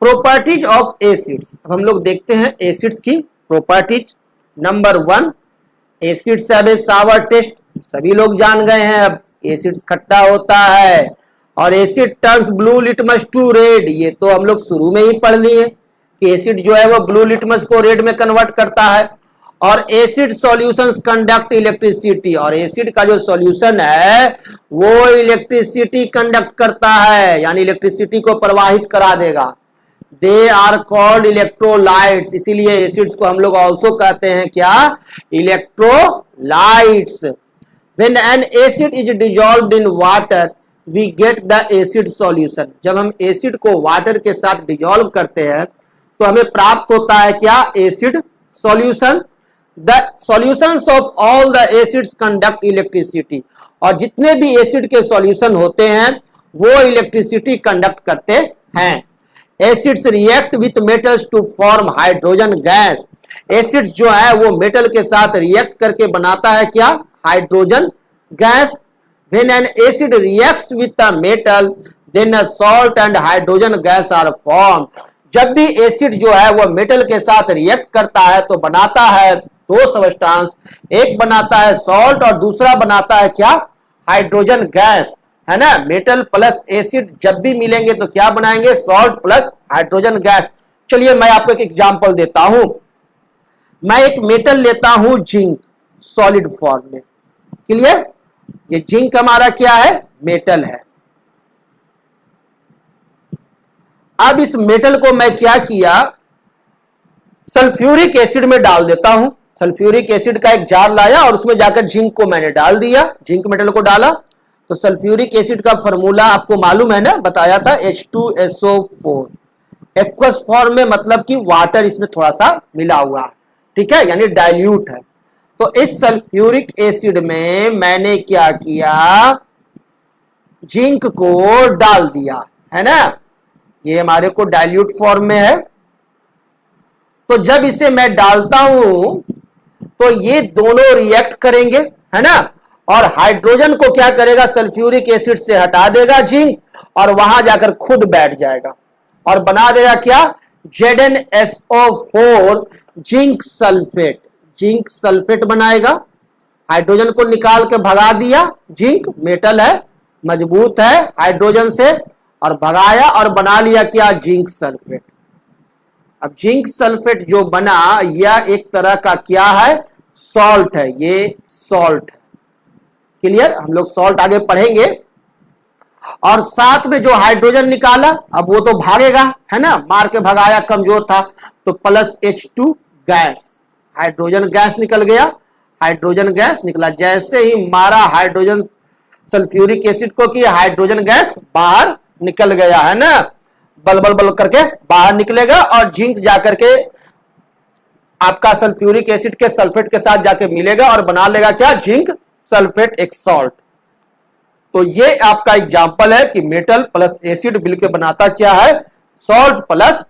Properties of acids. हम लोग देखते हैं एसिड्स की properties. Number 1, acids have a sour taste. सभी लोग जान गए हैं अब एसिड्स खट्टा होता है। और acid turns blue litmus to red, ये तो हम लोग शुरू में ही पढ़ लिए कि एसिड जो है वो ब्लू लिटमस को रेड में कन्वर्ट करता है। और एसिड सॉल्यूशंस कंडक्ट इलेक्ट्रिसिटी, और एसिड का जो सॉल्यूशन है वो इलेक्ट्रिसिटी कंडक्ट करता है, यानी इलेक्ट्रिसिटी को प्रवाहित करा देगा। दे आर कॉल्ड इलेक्ट्रोलाइट्स, इसीलिए एसिड्स को हम लोग ऑल्सो कहते हैं क्या, electrolytes. When an acid is dissolved in water we get the acid solution. जब हम एसिड को वाटर के साथ डिजॉल्व करते हैं तो हमें प्राप्त होता है क्या, acid solution. The solutions of all the acids conduct electricity, और जितने भी एसिड के सॉल्यूशन होते हैं वो इलेक्ट्रिसिटी कंडक्ट करते हैं। Acids react with metals to form hydrogen gas. Acids जो है वो मेटल के साथ रिएक्ट करके बनाता है क्या, hydrogen gas. When an acid reacts with a metal then a salt and hydrogen gas are formed. जब भी एसिड जो है वो मेटल के साथ रिएक्ट करता है तो बनाता है दो सब्सटेंस, एक बनाता है सॉल्ट और दूसरा बनाता है क्या, हाइड्रोजन गैस, है ना। मेटल प्लस एसिड जब भी मिलेंगे तो क्या बनाएंगे, सॉल्ट प्लस हाइड्रोजन गैस। चलिए मैं आपको एक एग्जांपल देता हूं। मैं एक मेटल लेता हूं जिंक, सॉलिड फॉर्म में, क्लियर। ये जिंक हमारा क्या है, मेटल है। अब इस मेटल को मैं क्या किया, सल्फ्यूरिक एसिड में डाल देता हूं। सल्फ्यूरिक एसिड का एक जार लाया और उसमें जाकर जिंक को मैंने डाल दिया, जिंक मेटल को डाला। तो सल्फ्यूरिक एसिड का फॉर्मूला आपको मालूम है ना, बताया था, H2SO4। एक्वस फॉर्म में मतलब कि वाटर इसमें थोड़ा सा मिला हुआ है, ठीक है, यानी डाइल्यूट है। तो इस सल्फ्यूरिक एसिड में मैंने क्या किया, जिंक को डाल दिया, है ना। ये हमारे को डाइल्यूट फॉर्म में है। तो जब इसे मैं डालता हूं तो ये दोनों रिएक्ट करेंगे, है ना। और हाइड्रोजन को क्या करेगा, सल्फ्यूरिक एसिड से हटा देगा जिंक, और वहां जाकर खुद बैठ जाएगा और बना देगा क्या, ZnSO4 zinc sulphate. Zinc sulphate बनाएगा। हाइड्रोजन को निकाल के भगा दिया, जिंक मेटल है, मजबूत है हाइड्रोजन से, और भगाया और बना लिया क्या, जिंक सल्फेट। अब जिंक सल्फेट जो बना यह एक तरह का क्या है, सॉल्ट है, ये सॉल्ट है, क्लियर। हम लोग सॉल्ट आगे पढ़ेंगे। और साथ में जो हाइड्रोजन निकाला, अब वो तो भागेगा, है ना, मार के भगाया, कमजोर था, तो plus H2 gas, hydrogen gas निकल गया। हाइड्रोजन गैस निकला, जैसे ही मारा हाइड्रोजन सल्फ्यूरिक एसिड को कि हाइड्रोजन गैस बाहर निकल गया, है ना, बल बल बल करके बाहर निकलेगा और जिंक जाकर के आपका सल्फ्यूरिक एसिड के सल्फेट के साथ जाके मिलेगा और बना लेगा क्या, जिंक सल्फेट, एक सॉल्ट। तो ये आपका एग्जांपल है कि मेटल प्लस एसिड मिलकर बनाता क्या है, सॉल्ट प्लस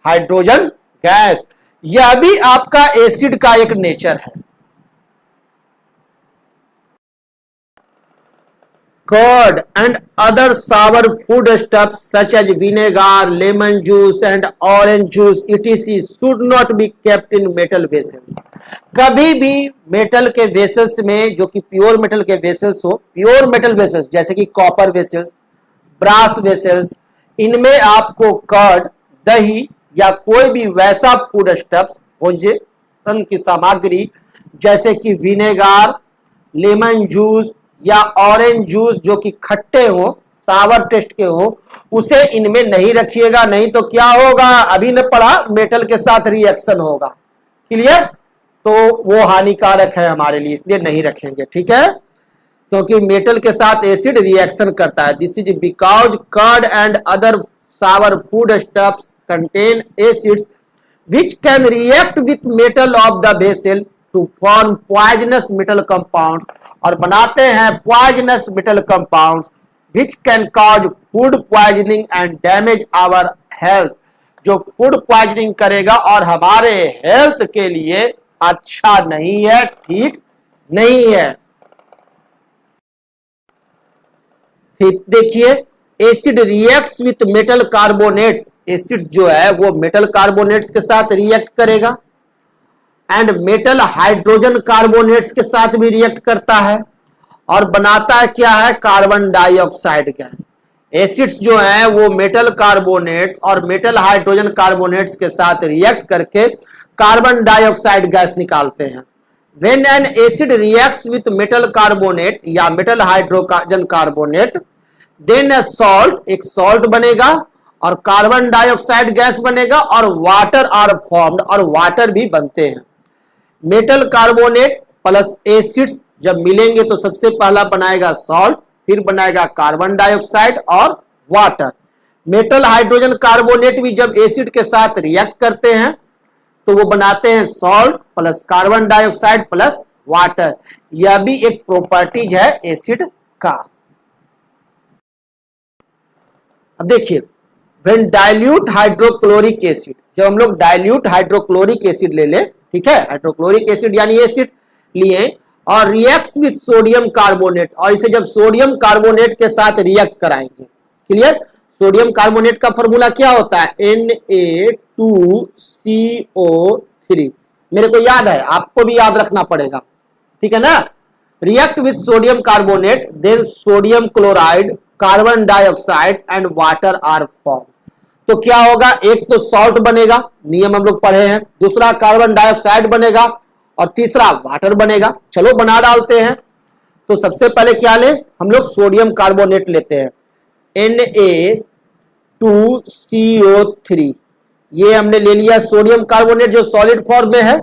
हाइड्रोजन गैस। यह भी आपका एसिड का एक नेचर है। Curd and other sour foodstuffs such as vinegar, lemon juice and orange juice etc. should not be kept in metal vessels. कभी भी मेटल के वेसल्स में, जो कि प्योर मेटल के वेसल्स हो, प्योर मेटल वेसल्स जैसे कि कॉपर वेसल्स, ब्रास वेसल्स, इनमें आपको कर्ड, दही या कोई भी वैसा फूड स्टफ्स, भोजन की सामग्री जैसे कि विनेगार, लेमन जूस या ऑरेंज जूस जो कि खट्टे हो, सावर टेस्ट के हो, उसे इनमें नहीं रखिएगा। नहीं तो क्या होगा, अभी ने पढ़ा, मेटल के साथ रिएक्शन होगा, क्लियर। तो वो हानिकारक है हमारे लिए, इसलिए नहीं रखेंगे, ठीक है, क्योंकि मेटल के साथ एसिड रिएक्शन करता है। This is because curd and other sour food stuffs contain acids which can react with metal of the vessel to form poisonous metal compounds, और बनाते हैं poisonous metal compounds which can cause food poisoning and damage our health, जो food poisoning करेगा और हमारे health के लिए अच्छा नहीं है, ठीक नहीं है। फिर देखिए acid reacts with metal carbonates, acids जो है वो मेटल कार्बोनेट्स के साथ रिएक्ट करेगा एंड मेटल हाइड्रोजन कार्बोनेट्स के साथ भी रिएक्ट करता है और बनाता है क्या है, कार्बन डाइऑक्साइड गैस। एसिड्स जो हैं वो मेटल कार्बोनेट्स और मेटल हाइड्रोजन कार्बोनेट्स के साथ रिएक्ट करके कार्बन डाइऑक्साइड गैस निकालते हैं। When an acid reacts with metal carbonate या metal hydrogen carbonate, then a salt, एक सॉल्ट बनेगा और कार्बन डाइऑक्साइड गैस बनेगा और वाटर आर फॉर्म्ड, और वाटर भी बनते हैं। मेटल कार्बोनेट प्लस एसिड्स जब मिलेंगे तो सबसे पहला बनाएगा सॉल्ट, फिर बनाएगा कार्बन डाइऑक्साइड और वाटर। मेटल हाइड्रोजन कार्बोनेट भी जब एसिड के साथ रिएक्ट करते हैं तो वो बनाते हैं salt plus carbon dioxide plus water. यह भी एक प्रॉपर्टीज है एसिड का। अब देखिए, व्हेन डाइल्यूट हाइड्रोक्लोरिक एसिड, जब हम लोग डाइल्यूट हाइड्रोक्लोरिक एसिड ले ले, ठीक है, हाइड्रोक्लोरिक एसिड यानी एसिड लिए और रिएक्ट्स विथ सोडियम कार्बोनेट, और इसे जब सोडियम कार्बोनेट के साथ रिएक्ट कराएंगे, क्लियर। सोडियम कार्बोनेट का फॉर्मूला क्या होता है, Na2CO3, मेरे को याद है, आपको भी याद रखना पड़ेगा, ठीक है ना। React with sodium carbonate, then sodium chloride, carbon dioxide and water are form. तो क्या होगा, एक तो सॉल्ट बनेगा, नियम हम लोग पढ़े हैं, दूसरा कार्बन डाइऑक्साइड बनेगा और तीसरा वाटर बनेगा। चलो बना डालते हैं। तो सबसे पहले क्या ले, हम लोग सोडियम कार्बोनेट लेते हैं, Na2CO3, ये हमने ले लिया सोडियम कार्बोनेट जो सॉलिड फॉर्म में है,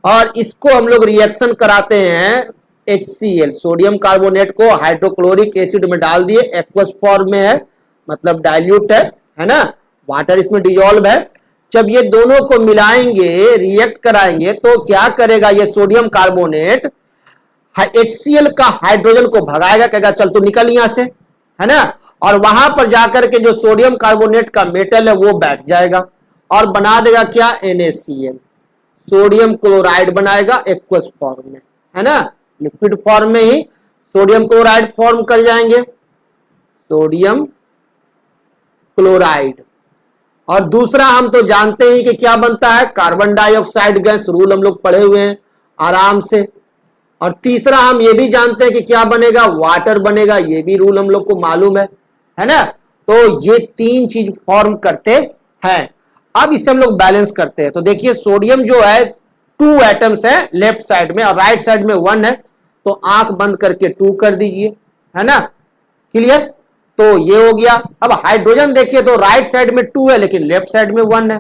और इसको हम लोग रिएक्शन कराते हैं HCl, सोडियम कार्बोनेट को हाइड्रोक्लोरिक एसिड में डाल दिए, एक्वस फॉर्म में है, मतलब डाइल्यूट है ना, वाटर इसमें डिजोल्व है। जब ये दोनों को मिलाएंगे, रिएक्ट कराएंगे, तो क्या करेगा ये सोडियम कार्बोनेट, HCl का हाइड्रोजन को भगाएगा, कहेगा चल तू निकल यहां से, है ना, और वहां पर जाकर के जो सोडियम कार्बोनेट का मेटल है वो बैठ जाएगा और बना देगा क्या, NaCl, सोडियम क्लोराइड बनाएगा एक्वस फॉर्म में, है ना, लिक्विड फॉर्म में ही सोडियम क्लोराइड फॉर्म कर जाएंगे, सोडियम क्लोराइड। और दूसरा हम तो जानते हैं कि क्या बनता है, कार्बन डाइऑक्साइड गैस, रूल हम लोग पढ़े हुए हैं आराम से। और तीसरा हम ये भी जानते हैं कि क्या बनेगा, वाटर बनेगा, ये भी रूल हम लोग को मालूम है ना। तो ये तीन चीज फॉर्म करते हैं। अब इसे हम लोग बैलेंस करते हैं। तो देखिए सोडियम जो है 2 एटम्स है लेफ्ट साइड में और राइट साइड में 1 है, तो आंख बंद करके 2 कर दीजिए, है ना, क्लियर। तो ये हो गया। अब हाइड्रोजन देखिए तो राइट साइड में 2 है लेकिन लेफ्ट साइड में 1 है,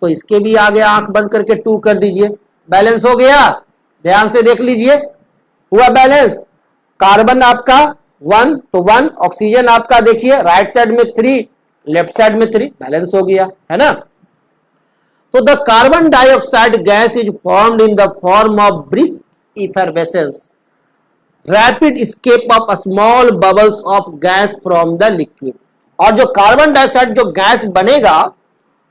तो इसके भी आगे आंख बंद करके 2 कर दीजिए, बैलेंस हो गया। ध्यान से देख लीजिए, हुआ बैलेंस। कार्बन आपका 1 तो 1, ऑक्सीजन आपका देखिए राइट साइड में 3, लेफ्ट साइड में 3, बैलेंस हो गया, है ना। तो the carbon dioxide gas is formed in the form of brisk effervescence, rapid escape of small bubbles of gas from the liquid. और जो कार्बन डाइऑक्साइड जो गैस बनेगा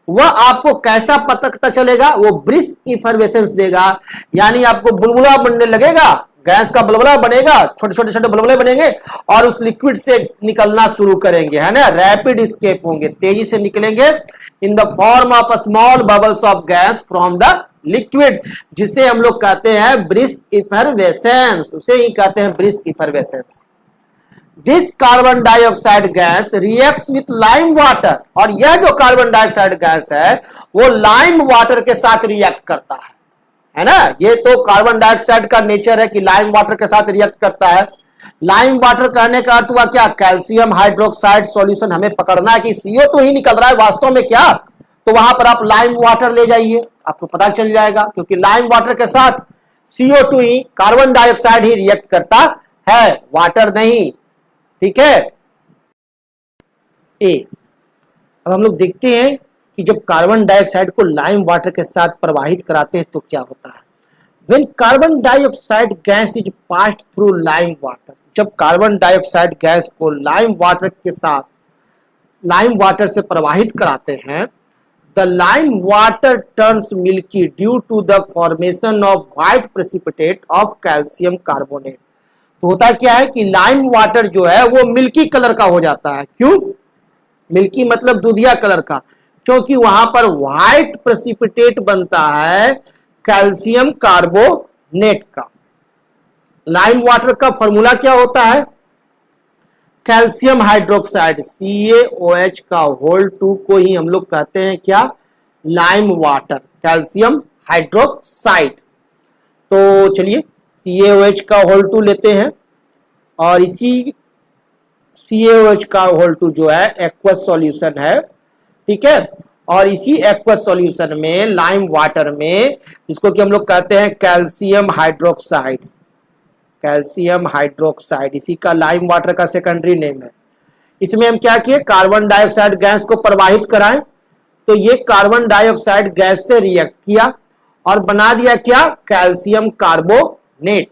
वह आपको कैसा पता चलेगा, वो ब्रिस्क इफरवेसेंस देगा, यानी आपको बुलबुला बनने लगेगा, गैस का बुलबुला बनेगा, छोटे छोटे छोटे बुलबुले बनेंगे और उस लिक्विड से निकलना शुरू करेंगे, है ना, रैपिड स्केप होंगे, तेजी से निकलेंगे, इन the form of small bubbles of gas from the liquid, जिसे हम लोग कहते हैं ब्रिस्क इफरवेसेंस, उसे ही कहते हैं brisk effervescence. This carbon dioxide gas reacts with lime water, और यह जो कार्बन डाइऑक्साइड गैस है वो लाइम वाटर के साथ रिएक्ट करता है ना। ये तो कार्बन डाइऑक्साइड का नेचर है कि लाइम वाटर के साथ रिएक्ट करता है। लाइम वाटर कहने का अर्थ हुआ क्या, कैल्शियम हाइड्रोक्साइड सॉल्यूशन हमें पकड़ना है कि CO2 ही निकल रहा है वास्तव में क्या, तो वहां पर आप लाइम वाटर ले जाइए, आपको पता चल जाएगा, क्योंकि लाइम वाटर के साथ CO2 ही, कार्बन डाइऑक्साइड ही रिएक्ट करता है, वाटर नहीं, ठीक है। अब हम लोग देखते हैं कि जब कार्बन डाइऑक्साइड को लाइम वाटर के साथ प्रवाहित कराते हैं तो क्या होता है। When carbon dioxide gas is passed through lime water, जब कार्बन डाइऑक्साइड गैस को लाइम वाटर के साथ, लाइम वाटर से प्रवाहित कराते हैं, the lime water turns milky due to the formation of white precipitate of calcium carbonate, तो होता क्या है कि लाइम वाटर जो है वो मिल्की कलर का हो जाता है। क्यों मिल्की मतलब दूधिया कलर का? क्योंकि वहां पर व्हाइट प्रेसिपिटेट बनता है कैल्शियम कार्बोनेट का। लाइम वाटर का फॉर्मूला क्या होता है? कैल्शियम हाइड्रोक्साइड CaOH का होल 2 को ही हम लोग कहते हैं क्या? Lime water, calcium hydroxide. तो चलिए CaOH का होल 2 लेते हैं और इसी CaOH का होल 2 जो है एक्वस सॉल्यूशन है, ठीक है। और इसी एक्वस सॉल्यूशन में लाइम वाटर में जिसको कि हम लोग कहते हैं कैल्शियम हाइड्रोक्साइड, कैल्शियम हाइड्रोक्साइड इसी का लाइम वाटर का सेकेंडरी नेम है। इसमें हम क्या किए? कार्बन डाइऑक्साइड गैस को प्रवाहित कराएं, तो ये कार्बन डाइऑक्साइड गैस से रिएक्ट किया और बना दिया क्या? Calcium carbonate.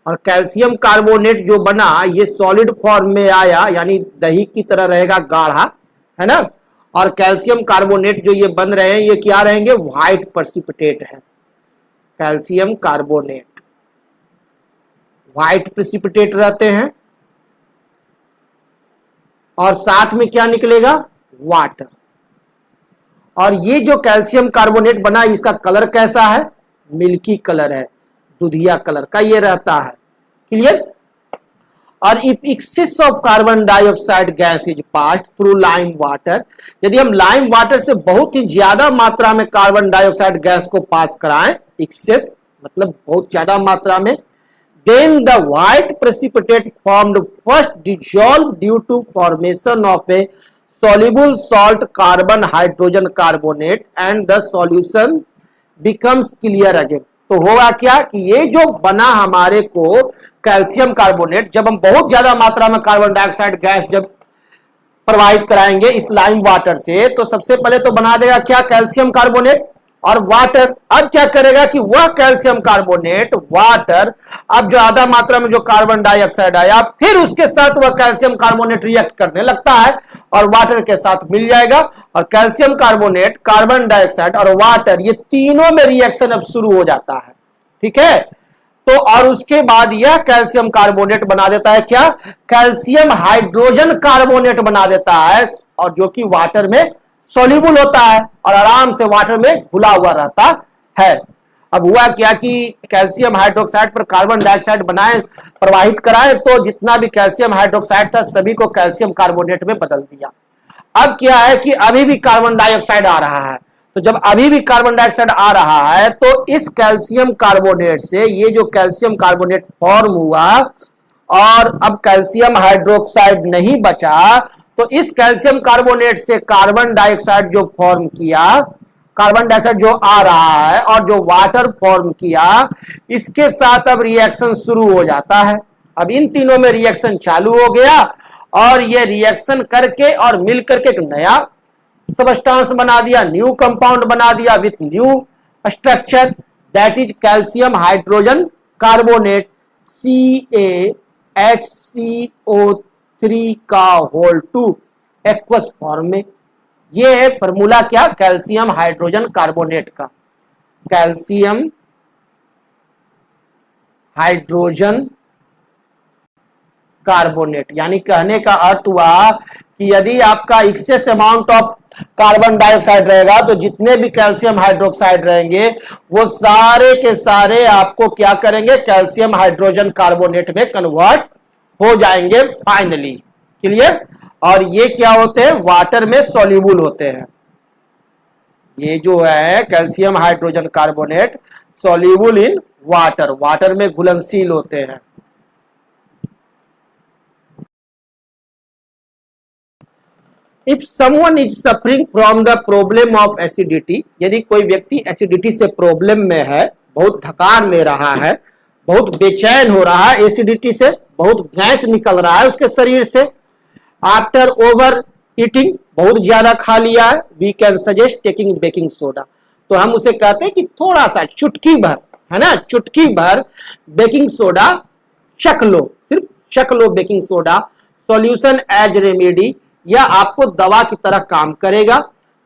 और कैल्शियम कार्बोनेट जो बना ये सॉलिड फॉर्म में आया, यानी दही की तरह रहेगा, गाढ़ा, है ना। और कैल्शियम कार्बोनेट जो ये बन रहे हैं ये क्या रहेंगे? व्हाइट प्रेसिपिटेट है। कैल्शियम कार्बोनेट व्हाइट प्रेसिपिटेट रहते हैं और साथ में क्या निकलेगा? वाटर। और ये जो कैल्शियम कार्बोनेट बना इसका कलर कैसा है? मिल्की कलर है, दूधिया कलर का ये रहता है। क्लियर? और if excess of carbon dioxide gas is passed through lime water, यदि हम लाइम वाटर से बहुत ही ज्यादा मात्रा में कार्बन डाइऑक्साइड गैस को पास कराएं, एक्सेस मतलब बहुत ज्यादा मात्रा में, then the white precipitate formed first dissolve due to formation of a soluble salt carbon hydrogen carbonate and the solution becomes clear again। तो होगा क्या कि ये जो बना हमारे को कैल्शियम कार्बोनेट, जब हम बहुत ज्यादा मात्रा में कार्बन डाइऑक्साइड गैस जब प्रवाहित कराएंगे इस लाइम वाटर से, तो सबसे पहले तो बना देगा क्या? कैल्शियम कार्बोनेट और वाटर। अब क्या करेगा कि वह कैल्शियम कार्बोनेट वाटर अब ज्यादा मात्रा में जो कार्बन डाइऑक्साइड आया फिर उसके साथ वह कैल्शियम कार्बोनेट रिएक्ट करने लगता है और वाटर के साथ मिल जाएगा। और कैल्शियम कार्बोनेट, कार्बन डाइऑक्साइड और वाटर ये तीनों में रिएक्शन अब शुरू हो जाता है, ठीक है। तो और उसके बाद यह कैल्शियम कार्बोनेट बना देता है क्या? कैल्शियम हाइड्रोजन कार्बोनेट बना देता है, और जो कि वाटर में सॉल्युबल होता है और आराम से वाटर में घुला हुआ रहता है। अब हुआ क्या कि कैल्शियम हाइड्रोक्साइड पर कार्बन डाइऑक्साइड बनाए, प्रवाहित कराए, तो जितना भी कैल्शियम हाइड्रोक्साइड था सभी को कैल्शियम कार्बोनेट में बदल दिया। अब क्या है कि अभी भी कार्बन डाइऑक्साइड आ रहा है, तो जब अभी भी कार्बन डाइऑक्साइड आ रहा है तो इस कैल्शियम कार्बोनेट से ये जो कैल्शियम कार्बोनेट फॉर्म हुआ और अब कैल्शियम हाइड्रोक्साइड नहीं बचा, तो इस कैल्शियम कार्बोनेट से कार्बन डाइऑक्साइड जो फॉर्म किया, कार्बन डाइऑक्साइड जो आ रहा है और जो वाटर फॉर्म किया, इसके साथ अब रिएक्शन शुरू हो जाता है। अब इन तीनों में रिएक्शन चालू हो गया और ये रिएक्शन करके और मिल करके एक नया सबस्टांस बना दिया, न्यू कंपाउंड बना दिया with new structure, that is calcium hydrogen carbonate CaHCO3 का होल 2 एक्वस फॉर्म में। ये है फॉर्मूला क्या? कैल्शियम हाइड्रोजन कार्बोनेट का। कैल्शियम हाइड्रोजन कार्बोनेट, यानी कहने का अर्थ हुआ कि यदि आपका excess amount of carbon dioxide रहेगा तो जितने भी कैल्शियम हाइड्रोक्साइड रहेंगे वो सारे के सारे आपको क्या करेंगे? कैल्शियम हाइड्रोजन कार्बोनेट में कन्वर्ट हो जाएंगे फाइनली। क्लियर? और ये क्या होते हैं? वाटर में सॉल्युबल होते हैं। ये जो है calcium hydrogen carbonate soluble in water, water में घुलनशील होते हैं। If someone is suffering from the problem of acidity, यदि कोई व्यक्ति एसिडिटी से प्रॉब्लम में है, बहुत ढकार ले रहा है, बहुत बेचैन हो रहा है, एसिडिटी से बहुत गैस निकल रहा है उसके शरीर से, आफ्टर ओवर ईटिंग, बहुत ज्यादा खा लिया है, we can suggest taking baking soda. तो हम उसे कहते हैं कि थोड़ा सा चुटकी भर, है ना, चुटकी भर बेकिंग सोडा चख लो, सिर्फ चख लो baking soda. Solution as remedy, यह आपको दवा की तरह काम करेगा।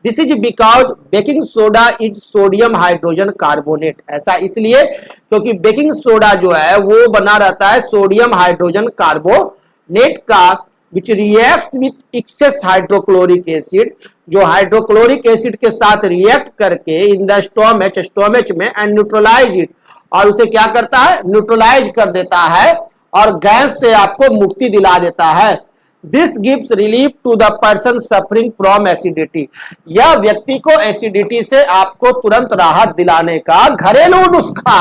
This is because baking soda is sodium hydrogen carbonate. ऐसा इसलिए क्योंकि बेकिंग सोडा जो है वो बना रहता है सोडियम हाइड्रोजन कार्बोनेट का, विच reacts with access hydrochloric acid, जो हाइड्रोक्लोरिक एसिड के साथ रिएक्ट करके इन द स्टोमेच में एंड न्यूट्रलाइज इट, और उसे क्या करता है, न्यूट्रलाइज कर देता है और गैस से आपको मुक्ति दिला देता है। This gives relief to the person suffering from acidity. यह व्यक्ति को एसिडिटी से आपको तुरंत राहत दिलाने का घरेलू नुस्खा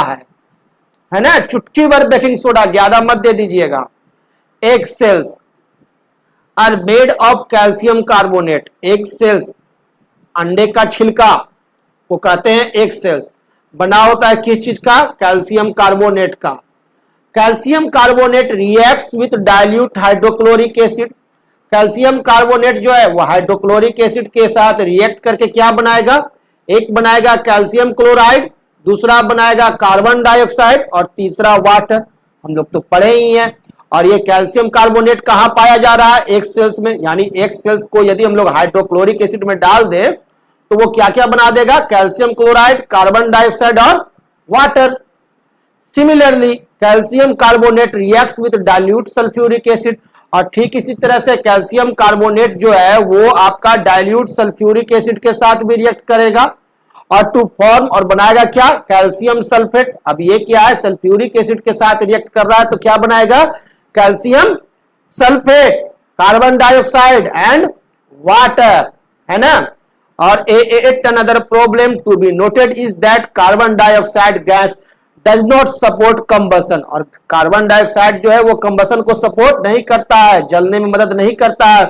है ना। चुटकी भर बेकिंग सोडा, ज्यादा मत दे दीजिएगा। Egg shells are made of calcium carbonate. Egg shells, अंडे का छिलका वो कहते हैं एग सेल्स, बना होता है किस चीज का, कैल्शियम कार्बोनेट का। Calcium carbonate reacts with dilute hydrochloric acid. Calcium carbonate जो है वो हाइड्रोक्लोरिक एसिड के साथ रिएक्ट करके क्या बनाएगा, एक बनाएगा कैल्शियम क्लोराइड, दूसरा बनाएगा कार्बन डाइऑक्साइड और तीसरा वाटर। हम लोग तो पढ़े ही हैं। और ये कैल्शियम कार्बोनेट कहां पाया जा रहा है, एग सेल्स में। यानी एग सेल्स को यदि हम लोग हाइड्रोक्लोरिक एसिड में डाल दें तो वो क्या क्या बना देगा, कैल्शियम क्लोराइड, कार्बन डाइऑक्साइड और water. Similarly calcium carbonate reacts with dilute sulphuric acid, और ठीक इसी तरह से कैल्शियम कार्बोनेट जो है वो आपका डाइल्यूट सल्फ्यूरिक एसिड के साथ भी रिएक्ट करेगा और टू फॉर्म, और बनाएगा क्या, कैल्शियम सल्फेट। अब ये क्या है, सल्फ्यूरिक एसिड के साथ रिएक्ट कर रहा है तो क्या बनाएगा, calcium sulphate, carbon dioxide and water, है ना। और at another problem to be noted is that carbon dioxide gas does not support combustion. और कार्बन डाइऑक्साइड जो है वो कंबसन को सपोर्ट नहीं करता है, जलने में मदद नहीं करता है।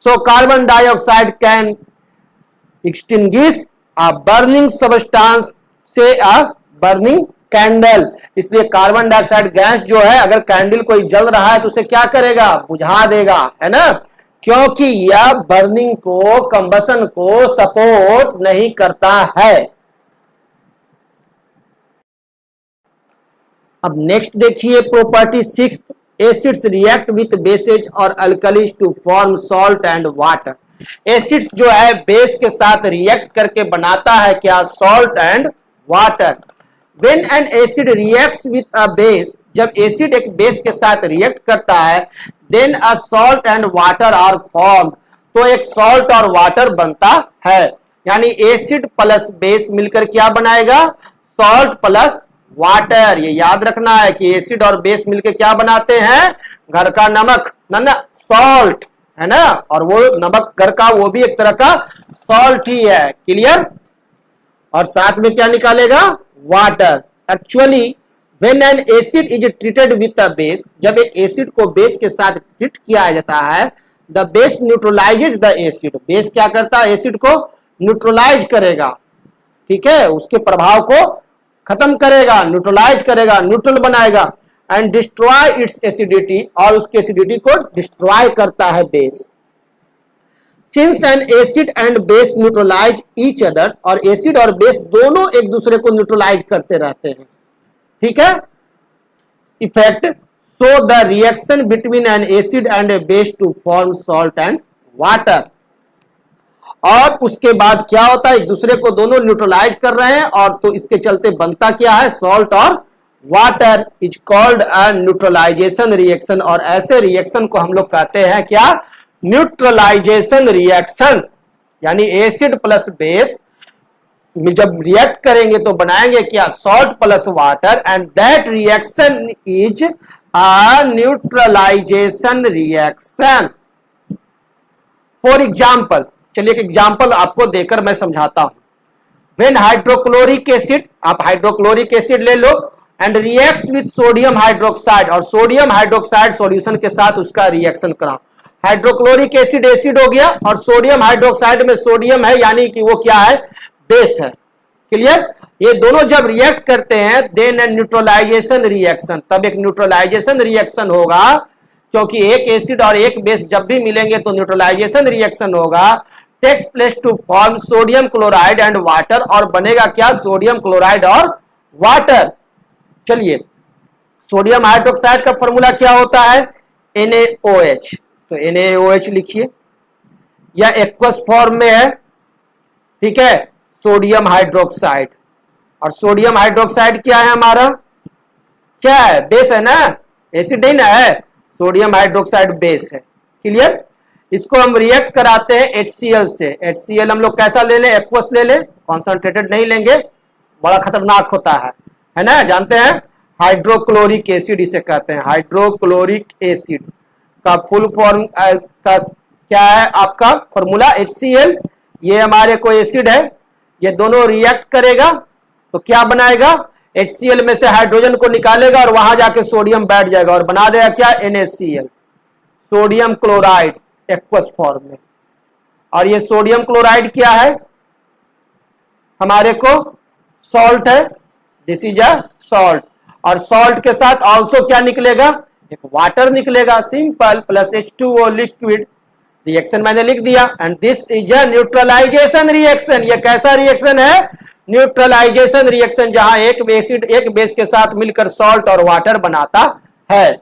So carbon dioxide can extinguish a burning substance से अ बर्निंग कैंडल। इसलिए कार्बन डाइऑक्साइड गैस जो है अगर कैंडल कोई जल रहा है तो उसे क्या करेगा, बुझा देगा, है ना, क्योंकि यह बर्निंग को, कंबसन को सपोर्ट नहीं करता है। अब नेक्स्ट देखिए property 6, acids react with bases और alkalis to form salt and water. Acids जो है बेस के साथ रिएक्ट करके बनाता है क्या, salt and water. When an acid reacts with a base, जब एसिड एक बेस के साथ रिएक्ट करता है, then a salt and water are formed, तो एक सॉल्ट और वाटर बनता है। यानी एसिड प्लस बेस मिलकर क्या बनाएगा, सॉल्ट प्लस वाटर। ये याद रखना है कि एसिड और बेस मिलकर क्या बनाते हैं, घर का नमक, ना सॉल्ट, है ना। और वो नमक घर का वो भी एक तरह का सॉल्ट ही है, क्लियर। और साथ में क्या निकालेगा, water. Actually when an acid is treated with a base, जब एक एसिड को बेस के साथ ट्रीट किया जाता है, the base न्यूट्रलाइजेज the acid. Base क्या करता है, एसिड को न्यूट्रलाइज करेगा, ठीक है, उसके प्रभाव को खत्म करेगा, न्यूट्रलाइज करेगा, न्यूट्रल बनाएगा, एंड डिस्ट्रॉय इट्स एसिडिटी, और उसकी एसिडिटी को डिस्ट्रॉय करता है base. Since an acid and base neutralize each other, और एसिड और बेस दोनों एक दूसरे को न्यूट्रलाइज करते रहते हैं, ठीक है। Effect, so the reaction between an acid and a base to form salt and water. और उसके बाद क्या होता है, एक दूसरे को दोनों न्यूट्रलाइज कर रहे हैं, और तो इसके चलते बनता क्या है, सॉल्ट और water. Is called a neutralisation reaction, और ऐसे रिएक्शन को हम लोग कहते हैं क्या, न्यूट्रलाइजेशन रिएक्शन। यानी एसिड प्लस बेस जब रिएक्ट करेंगे तो बनाएंगे क्या, salt plus water, and that reaction is a neutralisation reaction. For example, चलिए एक एग्जाम्पल आपको देकर मैं समझाता हूं। व्हेन हाइड्रोक्लोरिक एसिड, आप हाइड्रोक्लोरिक एसिड ले लो, and reacts with sodium hydroxide, और सोडियम हाइड्रोक्साइड सॉल्यूशन के साथ उसका रिएक्शन कराओ। हाइड्रोक्लोरिक एसिड एसिड हो गया, और सोडियम हाइड्रोक्साइड में सोडियम है, यानी कि वो क्या है, बेस है, क्लियर। ये दोनों जब रिएक्ट करते हैं, देन ए न्यूट्रलाइजेशन रिएक्शन, तब एक न्यूट्रलाइजेशन रिएक्शन होगा, क्योंकि एक एसिड और एक बेस जब भी मिलेंगे तो न्यूट्रलाइजेशन रिएक्शन होगा। Takes place to form sodium chloride and water, और बनेगा क्या, सोडियम क्लोराइड और वाटर। चलिए, सोडियम हाइड्रोक्साइड का फॉर्मूला क्या होता है, NaOH, तो NaOH लिखिए, या एक्वस फॉर्म में है, ठीक है, सोडियम हाइड्रोक्साइड। और सोडियम हाइड्रोक्साइड क्या है हमारा, क्या है, बेस है ना, एसिड नहीं ना है, सोडियम हाइड्रोक्साइड बेस है। क्लियर। इसको हम रिएक्ट कराते हैं HCl से। HCl हम लोग कैसा ले लें, एक्वस ले लें, कॉन्संट्रेटेड नहीं लेंगे, बड़ा खतरनाक होता है ना, जानते हैं। हाइड्रोक्लोरिक एसिड इसे कहते हैं, हाइड्रोक्लोरिक एसिड का फुल फॉर्म का क्या है आपका फॉर्मूला, HCl। ये हमारे को एसिड है, ये दोनों रिएक्ट करेगा तो क्या बनाएगा, HCl में से हाइड्रोजन को निकालेगा और वहां जाके सोडियम बैठ जाएगा और बना देगा क्या, NaCl, sodium chloride aqueous form में। और ये सोडियम क्लोराइड क्या है, हमारे को सॉल्ट है, दिस इज अ सॉल्ट। और सॉल्ट के साथ ऑल्सो क्या निकलेगा, एक वाटर निकलेगा, simple, plus H2O liquid. Reaction मैंने लिख दिया। And this is a neutralisation reaction. ये कैसा रिएक्शन है, न्यूट्रलाइजेशन रिएक्शन, जहां एक एसिड एक बेस के साथ मिलकर सॉल्ट और वाटर बनाता है।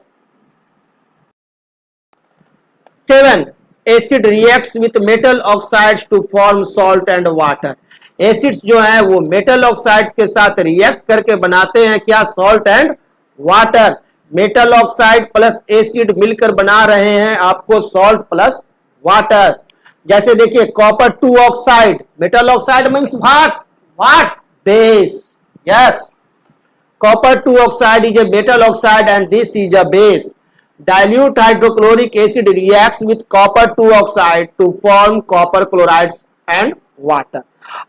7. Acid reacts with metal oxides to form salt and water. Acids जो है वो मेटल ऑक्साइड्स के साथ रिएक्ट करके बनाते हैं क्या, salt and water. Metal oxide plus acid मिलकर बना रहे हैं आपको सॉल्ट प्लस वाटर। जैसे देखिए copper 2 oxide, metal oxide means what base, yes, copper 2 oxide is a metal oxide and this is a base. Dilute hydrochloric acid reacts with copper 2 oxide to form copper chlorides and water.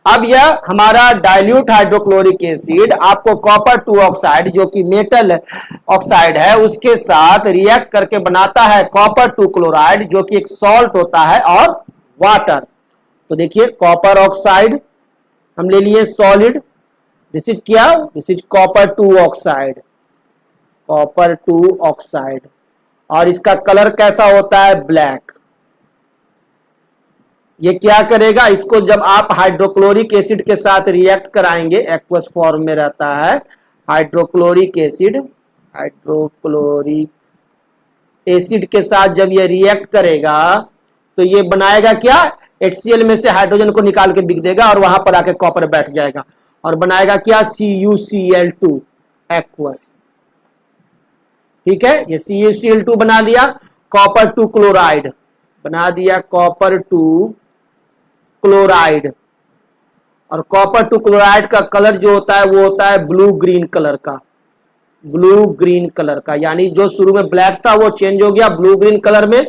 अब यह हमारा dilute hydrochloric acid आपको copper 2 oxide जो कि metal oxide है उसके साथ react करके बनाता है कॉपर 2 क्लोराइड जो कि एक सॉल्ट होता है और वाटर। तो देखिए कॉपर ऑक्साइड हम ले लिए सॉलिड, दिस इज क्या, this is copper 2 oxide, copper 2 oxide. और इसका कलर कैसा होता है, ब्लैक। ये क्या करेगा, इसको जब आप हाइड्रोक्लोरिक एसिड के साथ रिएक्ट कराएंगे, एक्वस फॉर्म में रहता है हाइड्रोक्लोरिक एसिड, हाइड्रोक्लोरिक एसिड के साथ जब ये रिएक्ट करेगा तो ये बनाएगा क्या, HCl में से हाइड्रोजन को निकाल के बिक देगा और वहां पर आके कॉपर बैठ जाएगा और बनाएगा क्या, CuCl2 एक्वस। ठीक है, ये CuCl2 बना दिया, कॉपर 2 क्लोराइड बना दिया, कॉपर 2 क्लोराइड। और कॉपर 2 क्लोराइड का कलर जो होता है वो होता है ब्लू ग्रीन कलर का, ब्लू ग्रीन कलर का, यानी जो शुरू में ब्लैक था वो चेंज हो गया ब्लू ग्रीन कलर में।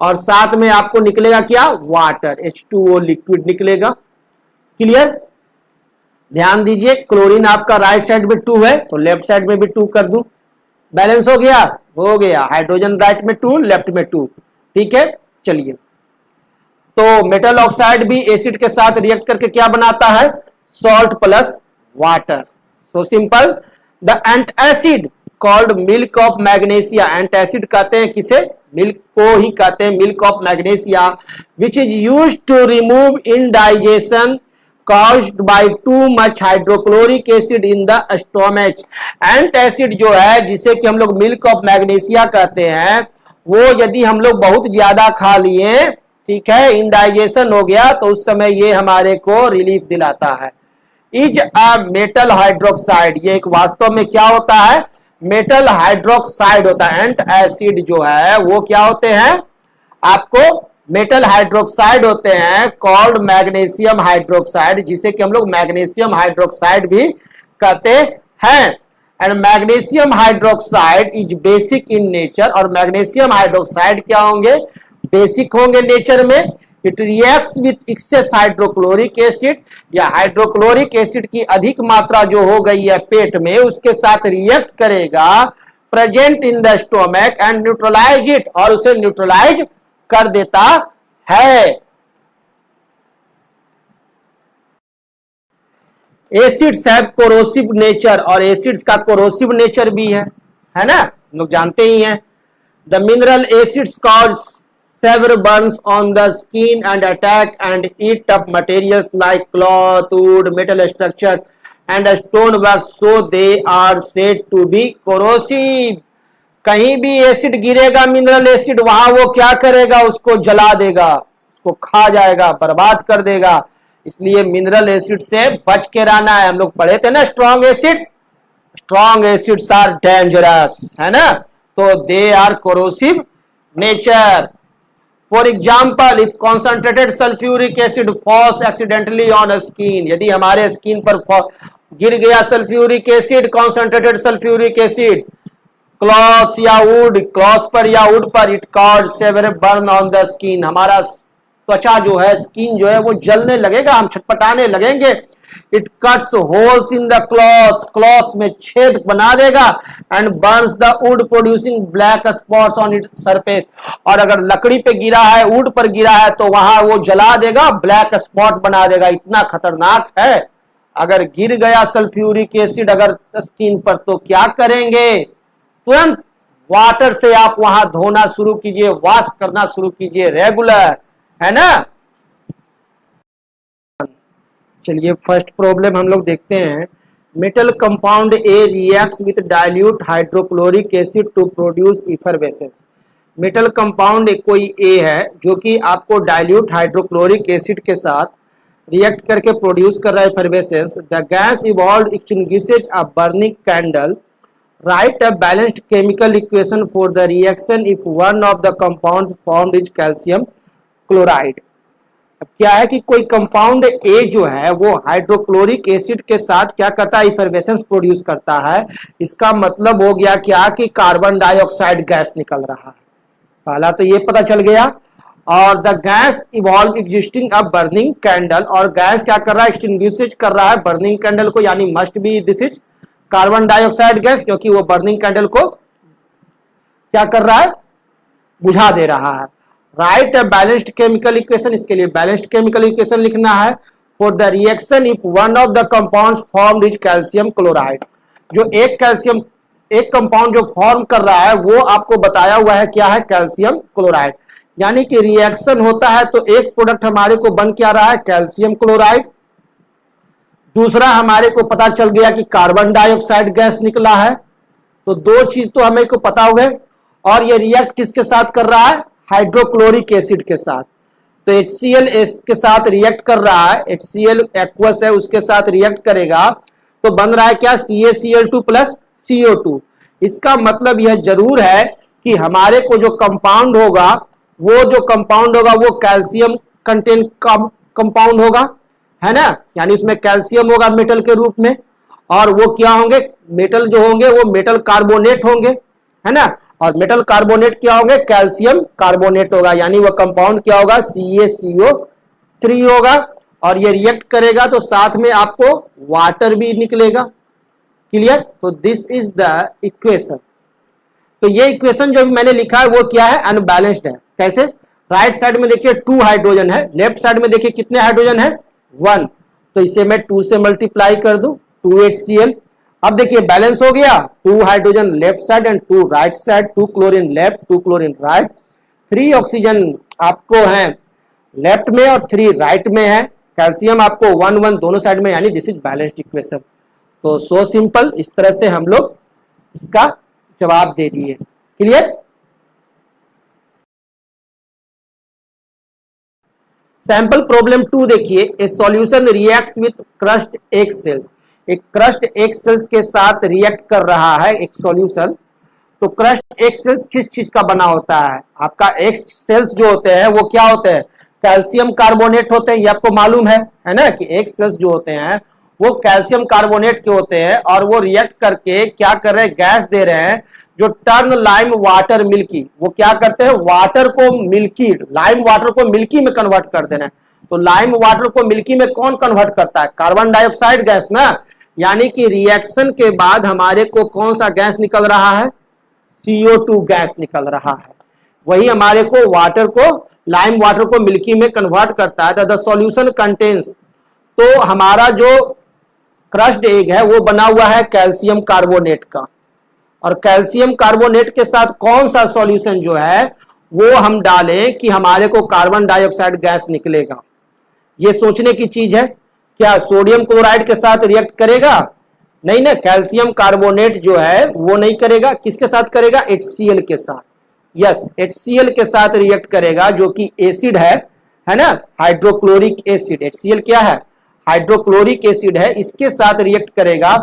और साथ में आपको निकलेगा क्या, वाटर, H2O लिक्विड निकलेगा। क्लियर। ध्यान दीजिए क्लोरीन आपका राइट साइड में 2 है तो लेफ्ट साइड में भी 2 कर दूं, बैलेंस हो गया, हो गया। हाइड्रोजन राइट में 2 लेफ्ट में 2। ठीक है, चलिए। तो मेटल ऑक्साइड भी एसिड के साथ रिएक्ट करके क्या बनाता है, salt plus water. So simple. The antacid called milk of magnesia, antacid कहते हैं किसे, मिल्क को ही कहते हैं milk of magnesia, which is used to remove indigestion caused by too much hydrochloric acid in the stomach। Antacid जो है जिसे कि हम लोग मिल्क ऑफ मैग्नीशिया कहते हैं, वो यदि हम लोग बहुत ज्यादा खा लिए, ठीक है, इनडाइजेशन हो गया तो उस समय ये हमारे को रिलीफ दिलाता है। इज अ मेटल हाइड्रोक्साइड, ये एक वास्तव में क्या होता है, मेटल हाइड्रोक्साइड होता है। एंटासिड जो है वो क्या होते हैं, आपको मेटल हाइड्रोक्साइड होते हैं, कॉल्ड मैग्नीशियम हाइड्रोक्साइड, जिसे कि हम लोग मैग्नीशियम हाइड्रोक्साइड भी कहते हैं। And magnesium hydroxide is basic in nature, और मैग्नीशियम हाइड्रोक्साइड क्या होंगे, बेसिक होंगे नेचर में। It reacts with access hydrochloric acid, या हाइड्रोक्लोरिक एसिड की अधिक मात्रा जो हो गई है पेट में उसके साथ रिएक्ट करेगा, present in the stomach and neutralise it, और उसे न्यूट्रलाइज कर देता है। एसिड्स हैव कोरोसिव नेचर, और एसिड्स का कोरोसिव नेचर भी है ना, लोग जानते ही हैं। The mineral acids cause severe burns on the skin and attack and eat up materials like cloth, wood, metal structures and stonework, so they are said to be corrosive। कहीं भी acid गिरेगा, मिनरल एसिड, वहां वो क्या करेगा, उसको जला देगा, उसको खा जाएगा, बर्बाद कर देगा। इसलिए मिनरल एसिड से बच के रहना है। हम लोग पढ़े थे ना स्ट्रॉन्ग एसिड्स आर डेंजरस, है ना, तो they are corrosive nature. For example, if concentrated sulphuric acid falls accidentally on skin, यदि हमारे स्किन पर गिर गया sulphuric acid, concentrated sulphuric acid clothes या वुड, क्लॉथ पर या वुड पर, it cause severe burn on the skin, हमारा त्वचा जो है, स्किन जो है वो जलने लगेगा, हम छटपटाने लगेंगे। It cuts holes in the clothes में छेद बना देगा, and Burns the wood producing black spots on its surface, और अगर लकड़ी पे गिरा है, वुड पर गिरा है, तो वहां वो जला देगा, ब्लैक स्पॉट बना देगा। इतना खतरनाक है। अगर गिर गया सल्फ्यूरिक एसिड अगर स्किन पर, तो क्या करेंगे? तुरंत वाटर से आप वहां धोना शुरू कीजिए, वॉश करना शुरू कीजिए रेगुलर, है ना। चलिए फर्स्ट प्रॉब्लम हम लोग देखते हैं। Metal compound A reacts with dilute hydrochloric acid to produce effervescence. Metal compound कोई ए है जो कि आपको डाइल्यूट हाइड्रोक्लोरिक एसिड के साथ रिएक्ट करके प्रोड्यूस कर रहा है effervescence. The gas evolved extinguishes a burning candle. Write a balanced chemical equation for the reaction if one of the compounds formed is calcium chloride। अब क्या है कि कोई कंपाउंड ए जो है वो हाइड्रोक्लोरिक एसिड के साथ क्या करता है? इफरवेसेंस प्रोड्यूस करता है। इसका मतलब हो गया क्या कि कार्बन डाइऑक्साइड गैस निकल रहा है। पहला तो ये पता चल गया। और the gas evolve existing a burning candle, और गैस क्या कर रहा है? एक्सटिंग्विश कर रहा है बर्निंग कैंडल को, यानी must be this is carbon dioxide gas, क्योंकि वो बर्निंग कैंडल को क्या कर रहा है? बुझा दे रहा है। Right a balanced chemical equation, इसके लिए बैलेंस्ड केमिकल इक्वेशन लिखना है। For the reaction if one of the compounds formed is calcium chloride, जो एक कंपाउंड जो फॉर्म कर रहा है वो आपको बताया हुआ है क्या है? Calcium chloride. यानी कि रिएक्शन होता है तो एक प्रोडक्ट हमारे को बन क्या रहा है? Calcium chloride. दूसरा हमारे को पता चल गया कि कार्बन डाइऑक्साइड गैस निकला है। तो दो चीज तो हमें को पता हो गए। और ये रिएक्ट किसके साथ कर रहा है? हाइड्रोक्लोरिक एसिड के साथ। तो HCl के साथ रिएक्ट कर रहा है, HCl एक्वस है उसके साथ रिएक्ट करेगा तो बन रहा है क्या? CaCl2 plus CO2। इसका मतलब यह जरूर है कि हमारे को जो कंपाउंड होगा वो कैल्शियम कंटेंट कंपाउंड होगा, है ना, यानी उसमें कैल्शियम होगा मेटल के रूप में। और वो क्या होंगे? मेटल जो होंगे वो मेटल कार्बोनेट होंगे, है ना। और मेटल कार्बोनेट क्या होंगे? कैल्शियम कार्बोनेट होगा, यानी वो कंपाउंड क्या होगा? CaCO3 होगा। और ये रिएक्ट करेगा तो साथ में आपको वाटर भी निकलेगा। क्लियर? तो दिस इज द इक्वेशन। तो ये इक्वेशन जो मैंने लिखा है वो क्या है? अनबैलेंस्ड है। कैसे? राइट साइड में देखिए 2 हाइड्रोजन है, लेफ्ट साइड में देखिए कितने हाइड्रोजन है? 1। तो इसे मैं 2 से मल्टीप्लाई कर दूं, 2HCl। अब देखिए बैलेंस हो गया, 2 hydrogen left side and 2 right side, 2 chlorine left, 2 chlorine right, 3 oxygen आपको है लेफ्ट में और 3 राइट में है। कैल्शियम आपको 1 1 दोनों साइड में, यानी दिस इज बैलेंस्ड इक्वेशन। तो सो सिंपल, इस तरह से हम लोग इसका जवाब दे दिए। क्लियर? सैंपल प्रॉब्लम 2 देखिए। ए solution reacts with crushed egg cells. एक क्रश्ड एग सेल्स के साथ रिएक्ट कर रहा है एक सॉल्यूशन। तो क्रश्ड एग सेल्स किस चीज का बना होता है? आपका एग सेल्स जो होते हैं वो क्या होते हैं? कैल्शियम कार्बोनेट होते हैं। ये आपको मालूम है ना, कि एग सेल्स जो होते हैं वो कैल्शियम कार्बोनेट के होते हैं। और वो रिएक्ट करके क्या कर रहे हैं? गैस दे रहे हैं जो टर्न लाइम वाटर मिल्की। वो क्या करते हैं? वाटर को मिल्की, लाइम वाटर को मिल्की में कन्वर्ट कर देना है। तो लाइम वाटर को मिल्की में कौन कन्वर्ट करता है? कार्बन डाइऑक्साइड गैस ना। यानी कि रिएक्शन के बाद हमारे को कौन सा गैस निकल रहा है? CO2 गैस निकल रहा है। वही हमारे को वाटर को, लाइम वाटर को मिल्की में कन्वर्ट करता है। द सॉल्यूशन कंटेन्स, तो हमारा जो क्रश्ड एग है वो बना हुआ है कैल्शियम कार्बोनेट का। और कैल्शियम कार्बोनेट के साथ कौन सा सॉल्यूशन जो है वो हम डालें कि हमारे को कार्बन डाइऑक्साइड गैस निकलेगा? ये सोचने की चीज है। क्या सोडियम क्लोराइड के साथ रिएक्ट करेगा? नहीं ना, कैल्शियम कार्बोनेट जो है वो नहीं करेगा। किसके साथ करेगा? HCl के साथ। यस, HCl के साथ रिएक्ट करेगा जो कि एसिड है है ना, हाइड्रोक्लोरिक एसिड, HCl क्या है, हाइड्रोक्लोरिक एसिड है, इसके साथ रिएक्ट करेगा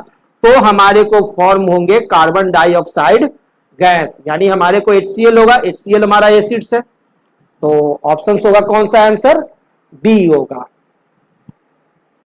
तो हमारे को फॉर्म होंगे कार्बन डाइऑक्साइड गैस, यानी हमारे को HCl होगा, HCl हमारा एसिड्स है, तो ऑप्शन होगा कौन सा आंसर, बी होगा।